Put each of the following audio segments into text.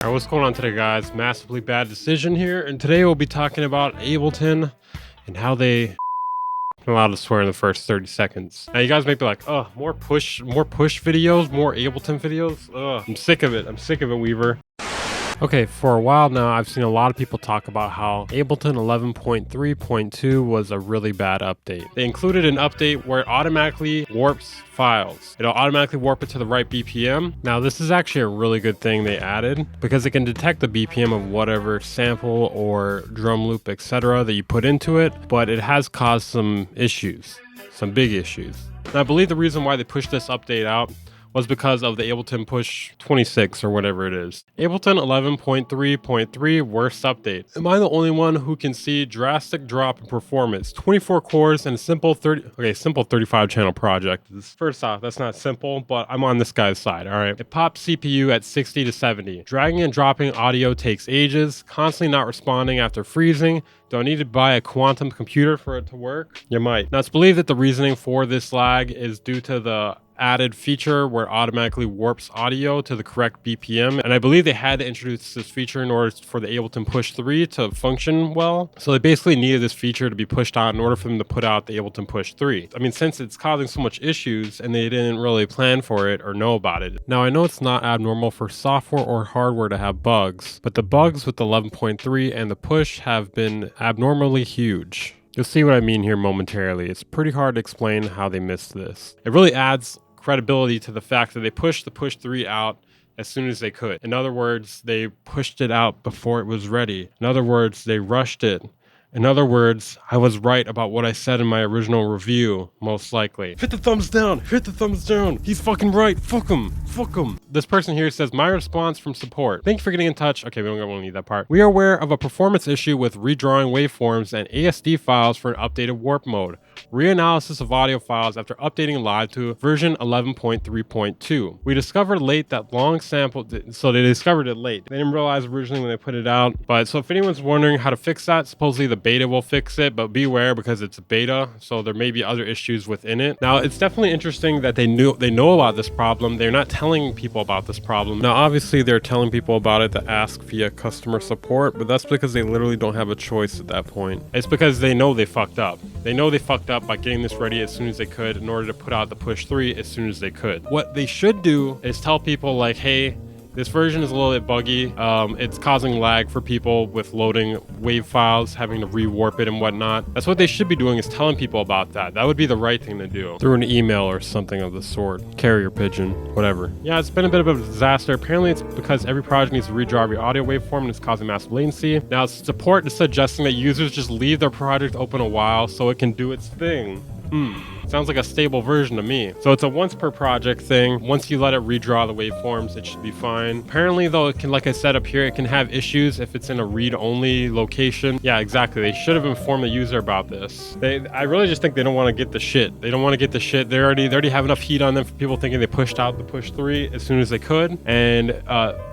Alright, what's going on today, guys? Massively bad decision here, and today we'll be talking about Ableton and how they allowed to swear in the first 30 seconds. Now you guys may be like, oh, more push videos, more Ableton videos. Ugh, I'm sick of it, Weaver. Okay, for a while now, I've seen a lot of people talk about how Ableton 11.3.2 was a really bad update. They included an update where it automatically warps files. It'll automatically warp it to the right BPM. Now, this is actually a really good thing they added because it can detect the BPM of whatever sample or drum loop, etc. that you put into it, but it has caused some issues, some big issues. And I believe the reason why they pushed this update out was because of the Ableton push 26 or whatever it is. Ableton 11.3.3 worst update. Am I the only one who can see drastic drop in performance? 24 cores and a simple 35 channel project. First off, that's not simple, but I'm on this guy's side, all right? It pops CPU at 60 to 70. Dragging and dropping audio takes ages, constantly not responding after freezing. Do I need to buy a quantum computer for it to work? You might. Now, it's believed that the reasoning for this lag is due to the added feature where it automatically warps audio to the correct BPM. And I believe they had to introduce this feature in order for the Ableton Push 3 to function well. So they basically needed this feature to be pushed out in order for them to put out the Ableton Push 3. I mean, since it's causing so much issues and they didn't really plan for it or know about it. Now, I know it's not abnormal for software or hardware to have bugs, but the bugs with the 11.3 and the push have been abnormally huge. You'll see what I mean here momentarily. It's pretty hard to explain how they missed this. It really adds credibility to the fact that they pushed the push 3 out as soon as they could. In other words, they pushed it out before it was ready. In other words, they rushed it. In other words, I was right about what I said in my original review, most likely. Hit the thumbs down! Hit the thumbs down! He's fucking right! Fuck him! Fuck him! This person here says, my response from support. Thank you for getting in touch. Okay, we don't really need that part. We are aware of a performance issue with redrawing waveforms and ASD files for an updated warp mode. Reanalysis of audio files after updating live to version 11.3.2. We discovered late that long sample, so they discovered it late. They didn't realize originally when they put it out. But so if anyone's wondering how to fix that, supposedly the beta will fix it, but beware because it's a beta, so there may be other issues within it. Now, it's definitely interesting that they know about this problem. They're not telling people about this problem. Now, obviously, they're telling people about it to ask via customer support, but that's because they literally don't have a choice at that point. It's because they know they fucked up. They know they fucked up by getting this ready as soon as they could in order to put out the push 3 as soon as they could. What they should do is tell people like, hey, this version is a little bit buggy. It's causing lag for people with loading wave files, having to rewarp it and whatnot. That's what they should be doing, is telling people about that. That would be the right thing to do. Through an email or something of the sort. Carrier pigeon, whatever. Yeah, it's been a bit of a disaster. Apparently it's because every project needs to redraw every audio waveform and it's causing massive latency. Now, support is suggesting that users just leave their project open a while so it can do its thing. Sounds like a stable version to me. So it's a once per project thing. Once you let it redraw the waveforms, it should be fine. Apparently though, it can, like I said up here, it can have issues if it's in a read-only location. Yeah, exactly. They should have informed the user about this. I really just think they don't want to get the shit. They don't want to get the shit. They already have enough heat on them for people thinking they pushed out the push 3 as soon as they could. And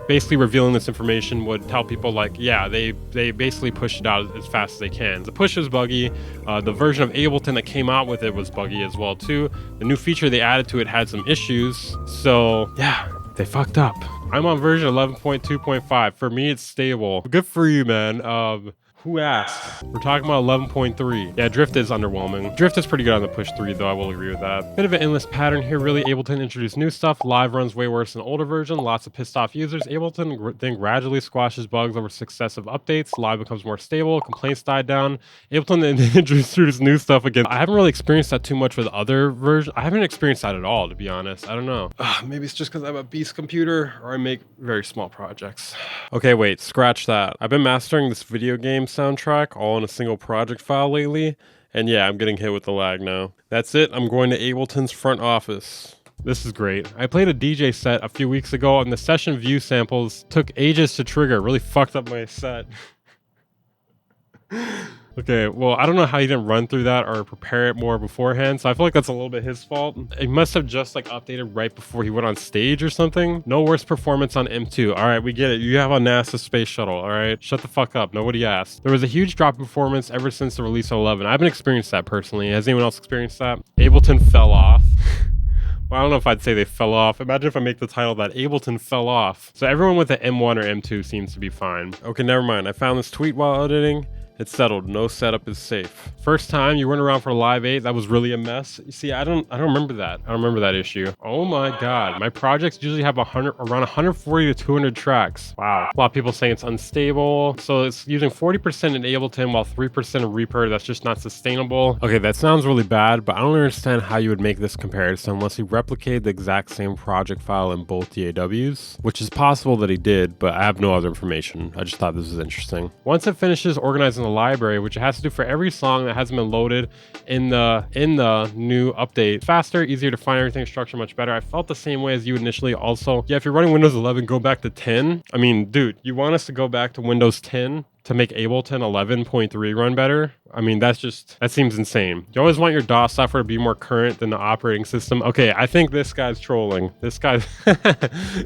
basically revealing this information would tell people like, yeah, they basically pushed it out as fast as they can. The push is buggy. The version of Ableton that came out with it was buggy as well too. The new feature they added to it had some issues. So yeah, they fucked up. I'm on version 11.2.5. For me, it's stable. Good for you, man. Who asked? We're talking about 11.3. Yeah, drift is underwhelming. Drift is pretty good on the push 3 though, I will agree with that. Bit of an endless pattern here, really. Ableton introduced new stuff. Live runs way worse than older version. Lots of pissed off users. Ableton then gradually squashes bugs over successive updates. Live becomes more stable. Complaints died down. Ableton then introduced new stuff again. I haven't really experienced that too much with other versions. I haven't experienced that at all, to be honest. I don't know. Maybe it's just because I have a beast computer or I make very small projects. Okay, wait, scratch that. I've been mastering this video game soundtrack all in a single project file lately, and yeah, I'm getting hit with the lag now. That's it, I'm going to Ableton's front office. This is great. I played a DJ set a few weeks ago and the session view samples took ages to trigger. It really fucked up my set. Okay, well, I don't know how he didn't run through that or prepare it more beforehand, so I feel like that's a little bit his fault. He must have just like updated right before he went on stage or something. No worse performance on M2. All right, we get it. You have a NASA space shuttle, all right? Shut the fuck up. Nobody asked. There was a huge drop in performance ever since the release of 11. I haven't experienced that personally. Has anyone else experienced that? Ableton fell off. Well, I don't know if I'd say they fell off. Imagine if I make the title that Ableton fell off. So everyone with the M1 or M2 seems to be fine. Okay, never mind. I found this tweet while editing. It's settled. No setup is safe. First time you went around for Live 8, that was really a mess. You see, I don't remember that. I don't remember that issue. Oh my God. My projects usually have around 140 to 200 tracks. Wow. A lot of people saying it's unstable. So it's using 40% in Ableton while 3% in Reaper. That's just not sustainable. Okay, that sounds really bad, but I don't understand how you would make this comparison unless you replicate the exact same project file in both DAWs, which is possible that he did, but I have no other information. I just thought this was interesting. Once it finishes organizing the library, which it has to do for every song that hasn't been loaded in the new update. Faster, easier to find everything, structured much better. I felt the same way as you initially also. Yeah, if you're running Windows 11, go back to 10. I mean, dude, you want us to go back to Windows 10 to make Ableton 11.3 run better? I mean, that seems insane. You always want your DOS software to be more current than the operating system. Okay, I think this guy's trolling. This guy's...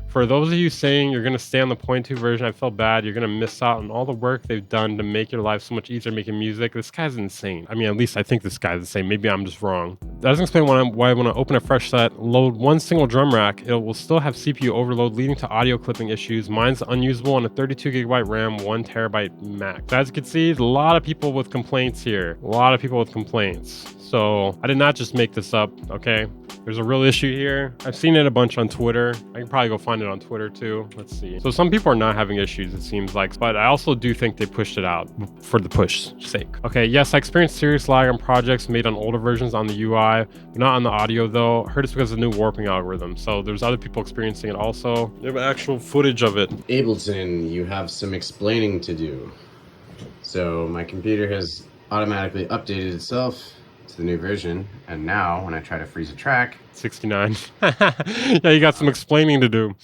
For those of you saying you're going to stay on the 0.2 version, I feel bad. You're going to miss out on all the work they've done to make your life so much easier making music. This guy's insane. I mean, at least I think this guy's insane. Maybe I'm just wrong. That doesn't explain why I want to open a fresh set, load one single drum rack, it will still have CPU overload leading to audio clipping issues. Mine's unusable on a 32 gigabyte RAM, 1 terabyte Mac. As you can see, a lot of people with complaints here. A lot of people with complaints. So I did not just make this up, okay? There's a real issue here. I've seen it a bunch on Twitter. I can probably go find it on Twitter too. Let's see. So some people are not having issues, it seems like, but I also do think they pushed it out for the push's sake. Okay, yes, I experienced serious lag on projects made on older versions on the UI, but not on the audio though. I heard it's because of the new warping algorithm. So there's other people experiencing it also. They have actual footage of it. Ableton, you have some explaining to do. So my computer has automatically updated itself to the new version, and now when I try to freeze a track, 69. Yeah, you got some explaining to do.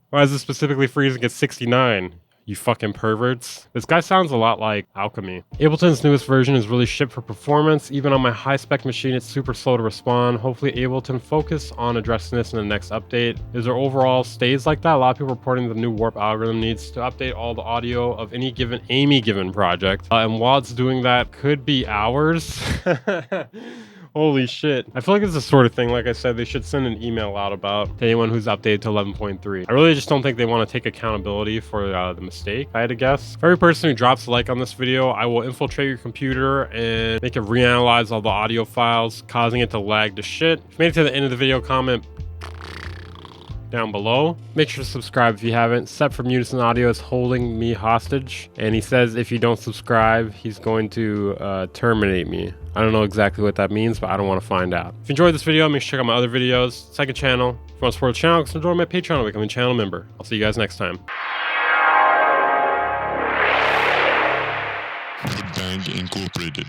Why is this specifically freezing at 69? You fucking perverts. This guy sounds a lot like Alchemy. Ableton's newest version is really shipped for performance. Even on my high-spec machine, it's super slow to respond. Hopefully Ableton focus on addressing this in the next update. Is there overall stays like that? A lot of people reporting the new warp algorithm needs to update all the audio of any given project. And while it's doing that, could be hours. Holy shit. I feel like it's the sort of thing, like I said, they should send an email out about to anyone who's updated to 11.3. I really just don't think they want to take accountability for the mistake, if I had to guess. For every person who drops a like on this video, I will infiltrate your computer and make it reanalyze all the audio files, causing it to lag to shit. If you made it to the end of the video, comment down below. Make sure to subscribe if you haven't. Sep from Unison Audio is holding me hostage, and he says if you don't subscribe, he's going to terminate me. I don't know exactly what that means, but I don't want to find out. If you enjoyed this video, make sure to check out my other videos. Second channel. If you want to support the channel, consider joining my Patreon or becoming a channel member. I'll see you guys next time. Bang Incorporated.